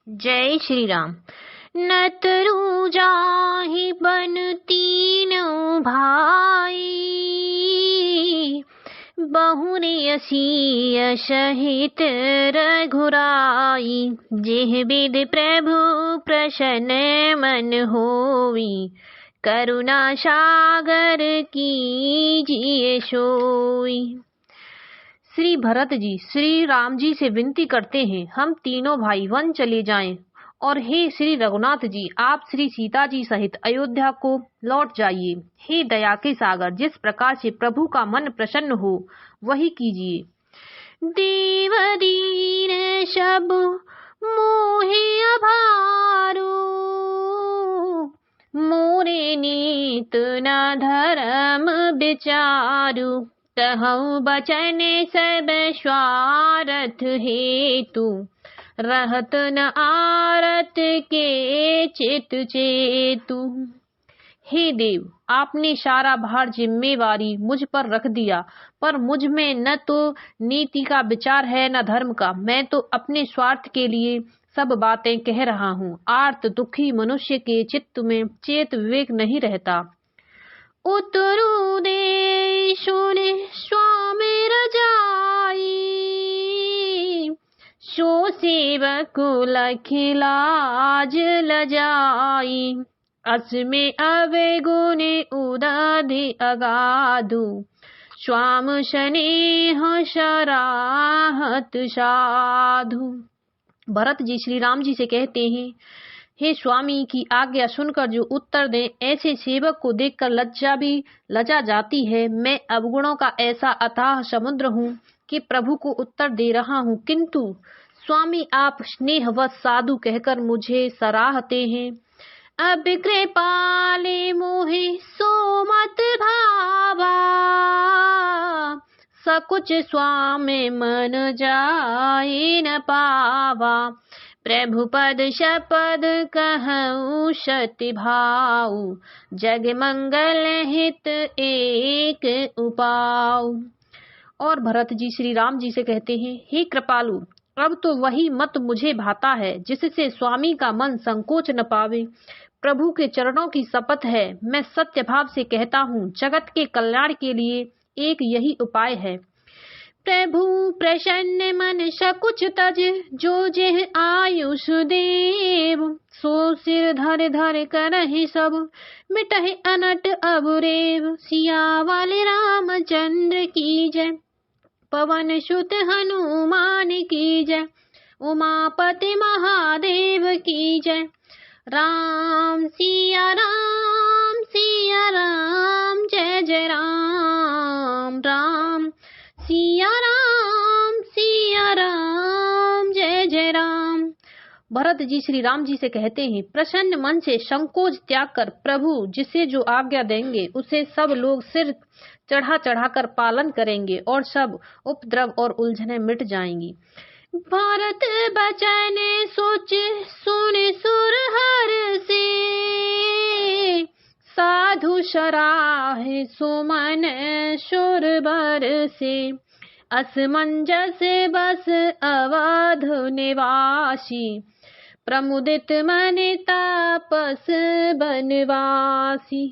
जय श्री राम। नतरु जाहि बन तीनों भाई, बहुरे सिय सहित रघुराई। जेह विधि प्रभु प्रसन्न मन होई, करुणा सागर कीजिए सोई। श्री भरत जी श्री राम जी से विनती करते हैं, हम तीनों भाई वन चले जाएं, और हे श्री रघुनाथ जी, आप श्री सीता जी सहित अयोध्या को लौट जाइए। हे दया के सागर, जिस प्रकार से प्रभु का मन प्रसन्न हो वही कीजिए। देव दीन सब मोहे अभारो, मोरे नीत न धर्म विचारु। कहूँ बचन सब स्वार्थ हेतु, रहत न आरत के चित चेतु। हे देव, आपने सारा भार जिम्मेवारी मुझ पर रख दिया, पर मुझ में न तो नीति का विचार है न धर्म का। मैं तो अपने स्वार्थ के लिए सब बातें कह रहा हूँ। आर्त दुखी मनुष्य के चित्त में चेत विवेक नहीं रहता। उतरु दे सुने स्वामी रजाई, सो सेवक लखि लाज लजाई। असमे अवगुण उदधि अगाधु, स्वाम स्नेह सराहत साधु। भरत जी श्री राम जी से कहते हैं, हे स्वामी की आज्ञा सुनकर जो उत्तर दे, ऐसे सेवक को देखकर लज्जा भी लजा जाती है। मैं अवगुणों का ऐसा अथाह समुद्र हूँ कि प्रभु को उत्तर दे रहा हूँ, किंतु स्वामी आप स्नेहवश साधु कहकर मुझे सराहते हैं। अब कृपाले मोहे सो मत भावा, सकुच स्वामी मन जाए न पावा। प्रभु पद शपथ कहूँ सति भाऊ, जग मंगल हित एक उपाऊ। और भरत जी श्री राम जी से कहते हैं, हे कृपालु, अब तो वही मत मुझे भाता है जिससे स्वामी का मन संकोच न पावे। प्रभु के चरणों की शपथ है, मैं सत्य भाव से कहता हूँ, जगत के कल्याण के लिए एक यही उपाय है। प्रभु प्रसन्न मन सकुच तज, जो जेह आयुष देव। सो सिर धर धर करहि सब, मिटहि अनट अबुरेव। सियावाले रामचंद्र की जय, पवन सुत हनुमान की जय। उमापति महादेव की जय। राम सिया राम सिया राम, जय जय राम राम। सिया राम जय जय राम। भरत जी श्री राम जी से कहते हैं, प्रसन्न मन से संकोच त्याग कर प्रभु जिसे जो आज्ञा देंगे उसे सब लोग सिर चढ़ा चढ़ाकर पालन करेंगे, और सब उपद्रव और उलझने मिट जाएंगी। भारत बचन सोच सुन सुर हर से, साधु सराहे सुमन सुर बर से। असमंजस बस अवध निवासी, प्रमुदित मन तापस बनवासी।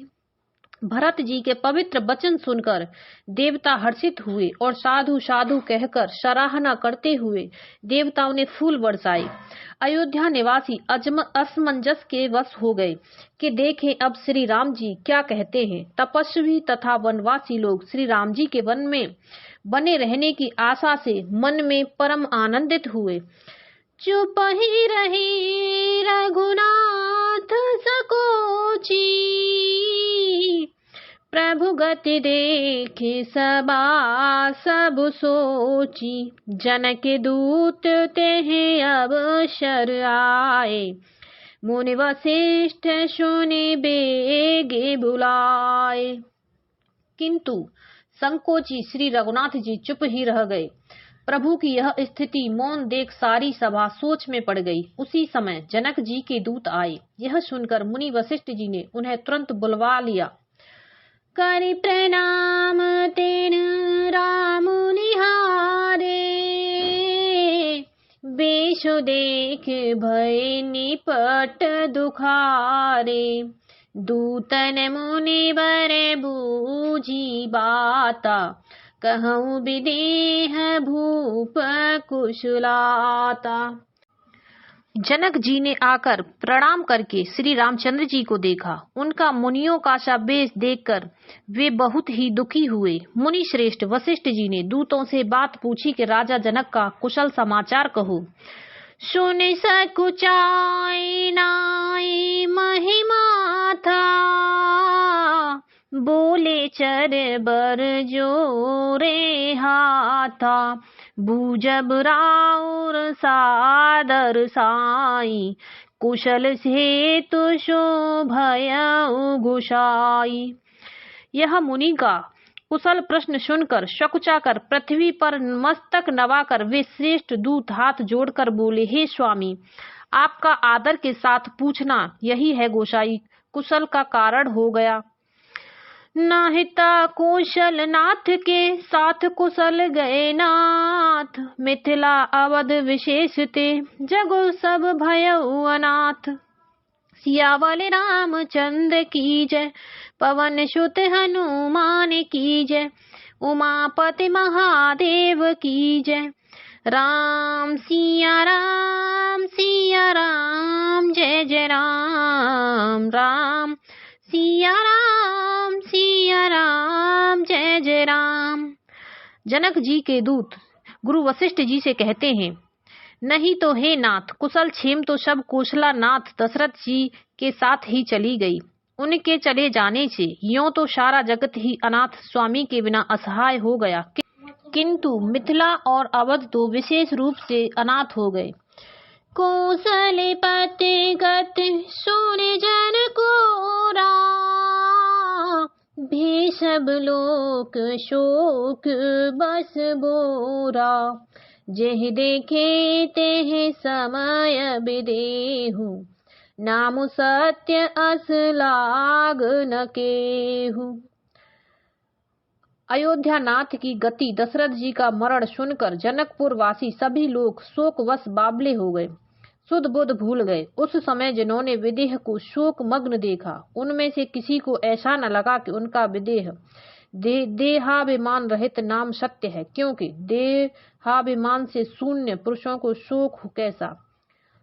भरत जी के पवित्र वचन सुनकर देवता हर्षित हुए, और साधु साधु कहकर सराहना करते हुए देवताओं ने फूल बरसाए। अयोध्या निवासी असमंजस के वश हो गए कि देखें अब श्री राम जी क्या कहते हैं। तपस्वी तथा वनवासी लोग श्री राम जी के वन में बने रहने की आशा से मन में परम आनंदित हुए। चुप ही रही रघुनाथ सकोची, प्रभु गति देखे सबा सब सोची। जनक दूत तेहि अवसर आए, मुनि वशिष्ठ सुनि बेगे बुलाए। किंतु संकोची श्री रघुनाथ जी चुप ही रह गए। प्रभु की यह स्थिति मौन देख सारी सभा सोच में पड़ गई। उसी समय जनक जी के दूत आए। यह सुनकर मुनि वशिष्ठ जी ने उन्हें तुरंत बुलवा लिया। करि प्रणाम तेन राम निहारे, बेशु देख भय निपट दुखारे, दूतन मुनि बर बूझी बाता, कहूँ विदेह भूप कुशलाता। जनक जी ने आकर प्रणाम करके श्री रामचंद्र जी को देखा। उनका मुनियों का सा वेश देखकर वे बहुत ही दुखी हुए। मुनि श्रेष्ठ वशिष्ठ जी ने दूतों से बात पूछी कि राजा जनक का कुशल समाचार कहो। सुन सकुचाई नाई महिमा था, बोले चर बर जोरे हाथा, बूजब राउर सादर साई, कुशल से तो शोभयउ गुसाई। यह मुनि का कुशल प्रश्न सुनकर शकुचाकर पृथ्वी पर मस्तक नवाकर वे श्रेष्ठ दूत हाथ जोड़कर बोले, हे स्वामी, आपका आदर के साथ पूछना यही है गोसाई, कुशल का कारण हो गया। नाहिता कौशल नाथ के साथ कुशल गए नाथ, मिथिला अवध विशेष ते जगो सब भयउ अनाथ। सियावल रामचंद्र की जय, पवन सुत हनुमान की जय, उमापति महादेव की जय। राम सिया राम जय जय राम, राम सिया राम जय जय राम। जनक जी के दूत गुरु वशिष्ठ जी से कहते हैं, नहीं तो हे नाथ, कुशल क्षेम तो सब कौशला नाथ दशरथ जी के साथ ही चली गई। उनके चले जाने से यों तो सारा जगत ही अनाथ स्वामी के बिना असहाय हो गया, किंतु मिथिला और अवध तो विशेष रूप से अनाथ हो गए। कौशलपति गत सुन जन को भी सब लोक शोक बस बोरा, जेह देखे तेह समय विदेहु, नाम सत्य अस लाग न केहू। अयोध्या नाथ की गति दशरथ जी का मरण सुनकर जनकपुर वासी सभी लोग शोकवश बावले हो गए, सुध बुध भूल गए। उस समय जिन्होंने विदेह को शोक मग्न देखा, उनमें से किसी को ऐसा न लगा कि उनका विदेह देहाभिमान रहित नाम सत्य है, क्योंकि देहाभिमान से शून्य पुरुषों को शोक कैसा।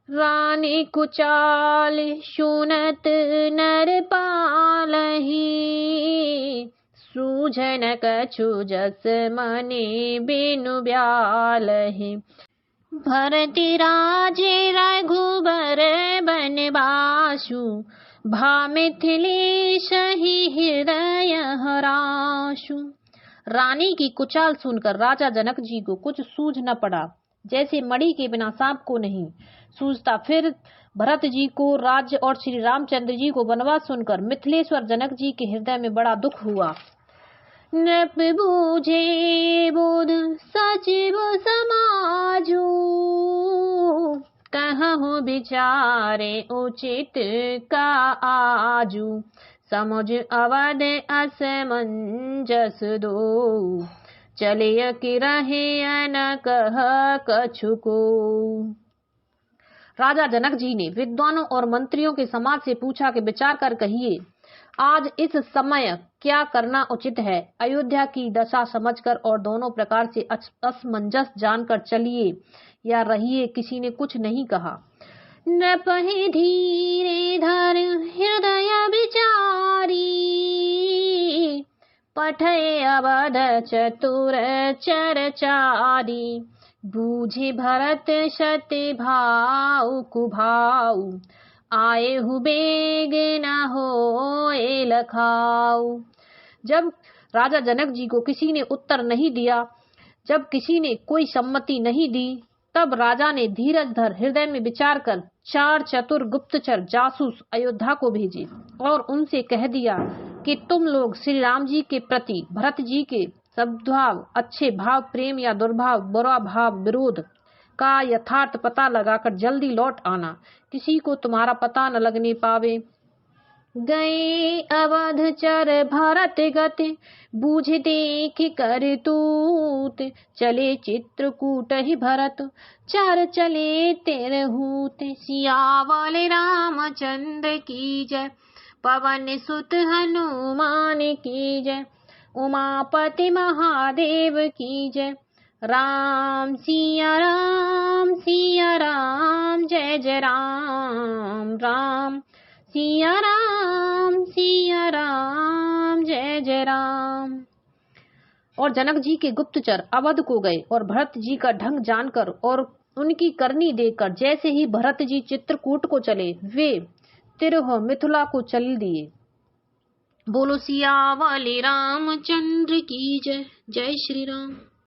रानी कुचाल सुनत नर पालही, सूझन कछु जस मने बिनु ब्यालहि। भरति राजे रघुबर बनवासु, भा मिथिलेश ही हृदय हराशु। रानी की कुचाल सुनकर राजा जनक जी को कुछ सूझ न पड़ा, जैसे मणि के बिना सांप को नहीं सूझता। फिर भरत जी को राज्य और श्री रामचंद्र जी को वनवास सुनकर मिथिलेश्वर जनक जी के हृदय में बड़ा दुख हुआ। नृप बूझे बोध सचिव समाजू, कहूँ विचारे उचित का आजू। समुझ अवध असमंजस दो, चले कि रहे न कह कछु को। राजा जनक जी ने विद्वानों और मंत्रियों के समाज से पूछा कि विचार कर कहिए, आज इस समय क्या करना उचित है। अयोध्या की दशा समझकर और दोनों प्रकार से असमंजस जानकर चलिए या रहिए, किसी ने कुछ नहीं कहा। नृपहि धीरे धर हृदय विचारी, पठय अवध चतुर चरचारी। बूझे भरत सत्य भाव कुभाऊ, आए हु बेग न होए लखाऊ। जब राजा जनक जी को किसी ने उत्तर नहीं दिया, जब किसी ने कोई सम्मति नहीं दी, तब राजा ने धीरज धर हृदय में विचार कर 4 चतुर गुप्तचर जासूस अयोध्या को भेजे और उनसे कह दिया कि तुम लोग श्री राम जी के प्रति भरत जी के सद्भाव, अच्छे भाव, प्रेम या दुर्भाव, बुरा भाव, विरोध का यथार्थ पता लगाकर जल्दी लौट आना, किसी को तुम्हारा पता न लगने पावे। गए अवध चर भरत गति, बूझ देख कर तूत, चले चित्रकूट ही भरत, चार चले तिरहूत। सियावल रामचंद्र की जय, पवन सुत हनुमान की जय, उमापति महादेव की जय। राम सिया राम सिया राम, जय जय राम राम, सिया राम जय जय राम। और जनक जी के गुप्तचर अवध को गए और भरत जी का ढंग जानकर और उनकी करनी देखकर जैसे ही भरत जी चित्रकूट को चले, वे तिरह मिथिला को चल दिए। बोलो सियावल रामचंद्र की जय। जय श्री राम।